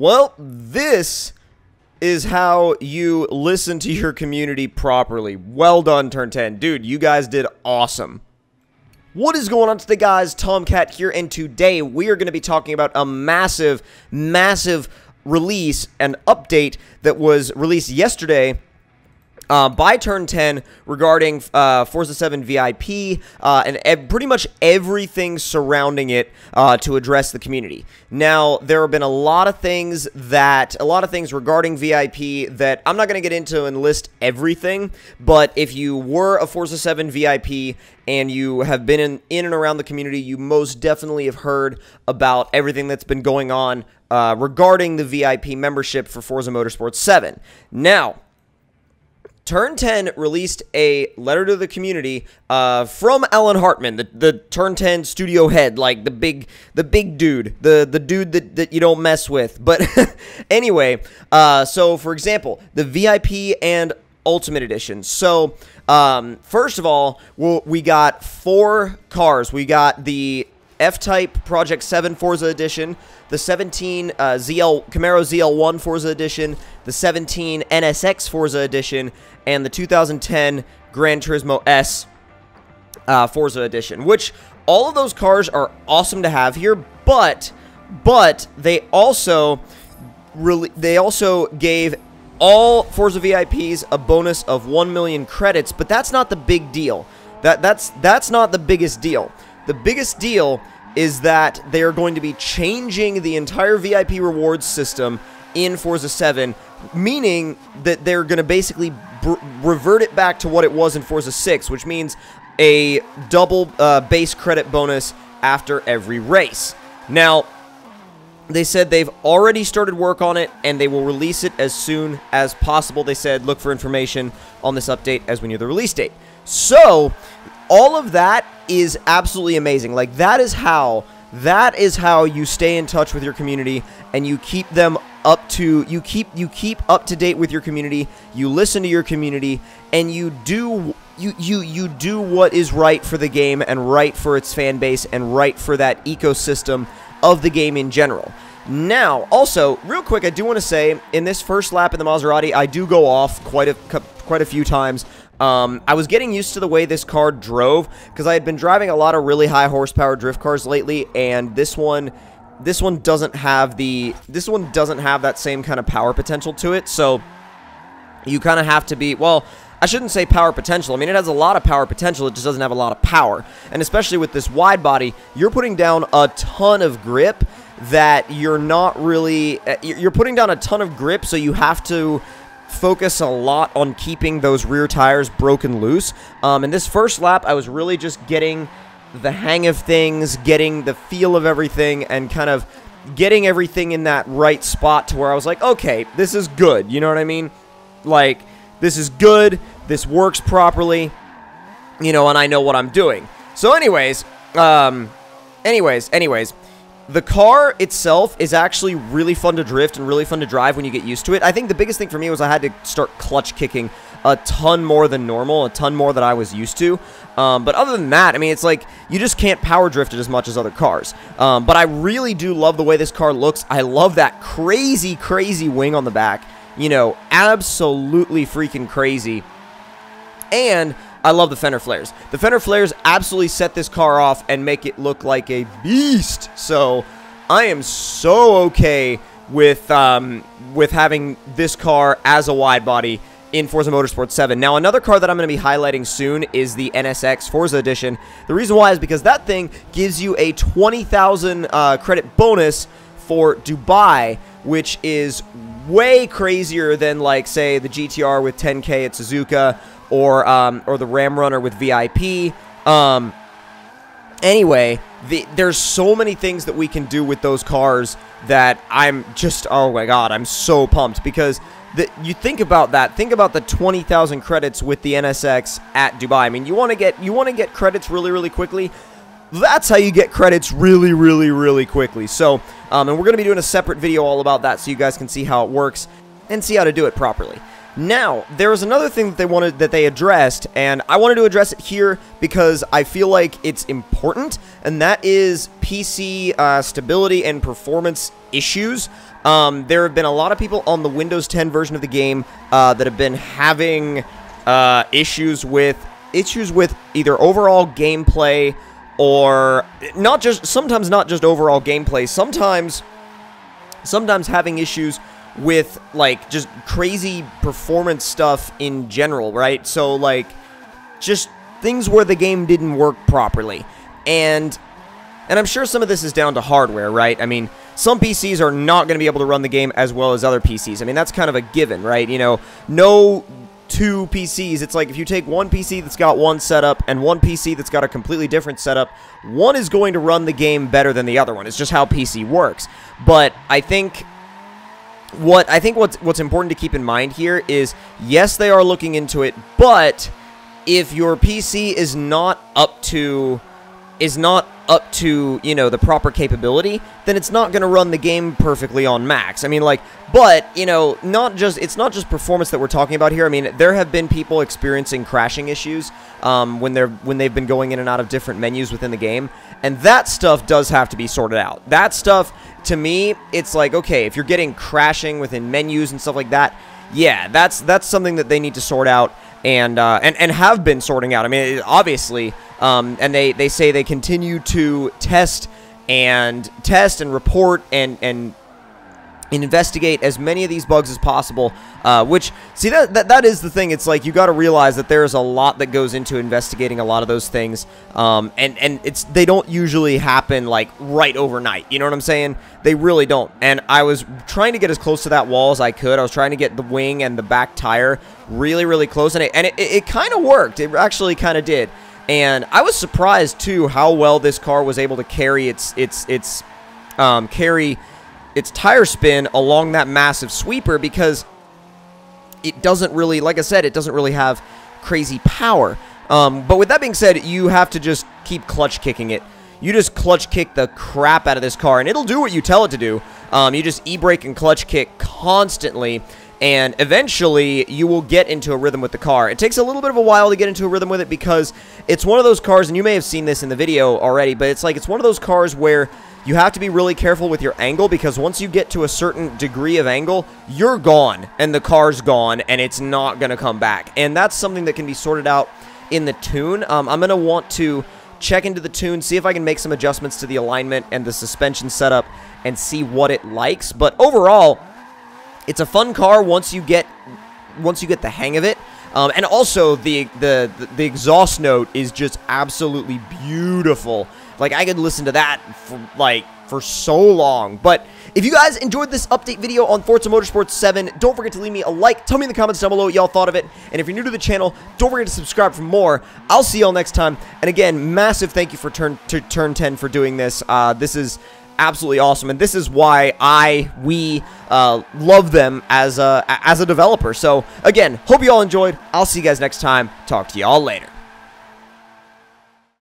Well, this is how you listen to your community properly. Well done, Turn10. Dude, you guys did awesome. What is going on today, guys? Tomcat here, and today we are going to be talking about a massive release and update that was released yesterday by Turn10 regarding Forza 7 VIP and pretty much everything surrounding it to address the community. Now, there have been a lot of things regarding VIP that I'm not going to get into and list everything, but if you were a Forza 7 VIP and you have been in and around the community, you most definitely have heard about everything that's been going on regarding the VIP membership for Forza Motorsport 7. Now, Turn10 released a letter to the community from Alan Hartman, the Turn10 studio head, like the big dude, the dude that you don't mess with. But anyway, so for example, the VIP and Ultimate Edition. So first of all, we got 4 cars. We got the F-Type Project 7 Forza Edition, the 17 Camaro ZL1 Forza Edition, the 17 NSX Forza Edition, and the 2010 Gran Turismo S Forza Edition, which all of those cars are awesome to have here, but they also gave all Forza VIPs a bonus of 1 million credits, but that's not the big deal. That's not the biggest deal. The biggest deal is that they are going to be changing the entire VIP rewards system in Forza 7, meaning that they're going to basically revert it back to what it was in Forza 6, which means a double base credit bonus after every race. Now, they said they've already started work on it, and they will release it as soon as possible. They said, look for information on this update as we near the release date. So, all of that is absolutely amazing. Like, that is how you stay in touch with your community, and you keep them up to up to date with your community. You listen to your community, and you do what is right for the game and right for its fan base and right for that ecosystem of the game in general. Now, also, real quick, I do want to say, in this first lap in the Maserati, I do go off quite a few times. I was getting used to the way this car drove because I had been driving a lot of really high horsepower drift cars lately, and this one doesn't have that same kind of power potential to it. So you kind of have to be, well, I shouldn't say power potential. I mean, it has a lot of power potential. It just doesn't have a lot of power. And especially with this wide body, you're putting down a ton of grip that you're not really, you're putting down a ton of grip, so you have to focus a lot on keeping those rear tires broken loose. In this first lap, I was really just getting the hang of things, getting the feel of everything, and kind of getting everything in that right spot to where I was like, okay, this is good. You know what I mean? Like, this is good. This works properly. You know, and I know what I'm doing. So anyways, the car itself is actually really fun to drift and really fun to drive when you get used to it. I think the biggest thing for me was I had to start clutch kicking a ton more than normal, a ton more than I was used to. But other than that, I mean, it's like you just can't power drift it as much as other cars. But I really do love the way this car looks. I love that crazy wing on the back. You know, absolutely freaking crazy. And I love the fender flares. The fender flares absolutely set this car off and make it look like a beast. So I am so okay with having this car as a wide body in Forza Motorsport 7. Now, another car that I'm going to be highlighting soon is the NSX Forza Edition. The reason why is because that thing gives you a 20,000 credit bonus for Dubai, which is way crazier than, like, say, the GTR with 10K at Suzuka, or the Ram Runner with VIP. Anyway, there's so many things that we can do with those cars that I'm just, oh my god, I'm so pumped, because you think about that. Think about the 20,000 credits with the NSX at Dubai. I mean, you want to get credits really quickly. That's how you get credits really quickly. So, and we're going to be doing a separate video all about that, so you guys can see how it works and see how to do it properly. Now, there was another thing that they addressed, and I wanted to address it here because I feel like it's important, and that is PC stability and performance issues. There have been a lot of people on the Windows 10 version of the game that have been having issues with either overall gameplay or sometimes not just overall gameplay, sometimes having issues with, like, just crazy performance stuff in general, right? So, like, just things where the game didn't work properly. And I'm sure some of this is down to hardware, right? I mean, some PCs are not going to be able to run the game as well as other PCs. I mean, that's kind of a given, right? You know, no two PCs. It's like if you take one PC that's got one setup and one PC that's got a completely different setup, one is going to run the game better than the other one. It's just how PC works. But I think what's important to keep in mind here is, yes, they are looking into it, but if your PC is not up to, you know, the proper capability, then it's not going to run the game perfectly on max. I mean, like, but, you know, it's not just performance that we're talking about here. I mean, there have been people experiencing crashing issues when they've been going in and out of different menus within the game, and that stuff does have to be sorted out. That stuff, to me, it's like, okay, if you're getting crashing within menus and stuff like that, yeah, that's something that they need to sort out and have been sorting out. I mean, obviously, and they say they continue to test and report and investigate as many of these bugs as possible, which, see, that is the thing. It's like, you got to realize that there's a lot that goes into investigating a lot of those things, and they don't usually happen, like, right overnight, you know what I'm saying? They really don't. And I was trying to get as close to that wall as I could. I was trying to get the wing and the back tire really, really close, and it kind of worked. It actually kind of did. And I was surprised, too, how well this car was able to carry its tire spin along that massive sweeper, because it doesn't really, like I said, it doesn't really have crazy power. But with that being said, you have to just keep clutch kicking it. You just clutch kick the crap out of this car, and it'll do what you tell it to do. You just e-brake and clutch kick constantly, and eventually you will get into a rhythm with the car. It takes a little bit of a while to get into a rhythm with it, because it's one of those cars, and you may have seen this in the video already, but it's one of those cars where you have to be really careful with your angle, because once you get to a certain degree of angle, you're gone, and the car's gone, and it's not going to come back. And that's something that can be sorted out in the tune. I'm going to want to check into the tune, see if I can make some adjustments to the alignment and the suspension setup, and see what it likes. But overall, it's a fun car once you get the hang of it. And also, the exhaust note is just absolutely beautiful. Like, I could listen to that for so long. But if you guys enjoyed this update video on Forza Motorsport 7, don't forget to leave me a like. Tell me in the comments down below what y'all thought of it. And if you're new to the channel, don't forget to subscribe for more. I'll see y'all next time. And again, massive thank you for Turn10 for doing this. This is absolutely awesome, and this is why we love them as a developer. So again, hope you all enjoyed. I'll see you guys next time. Talk to y'all later.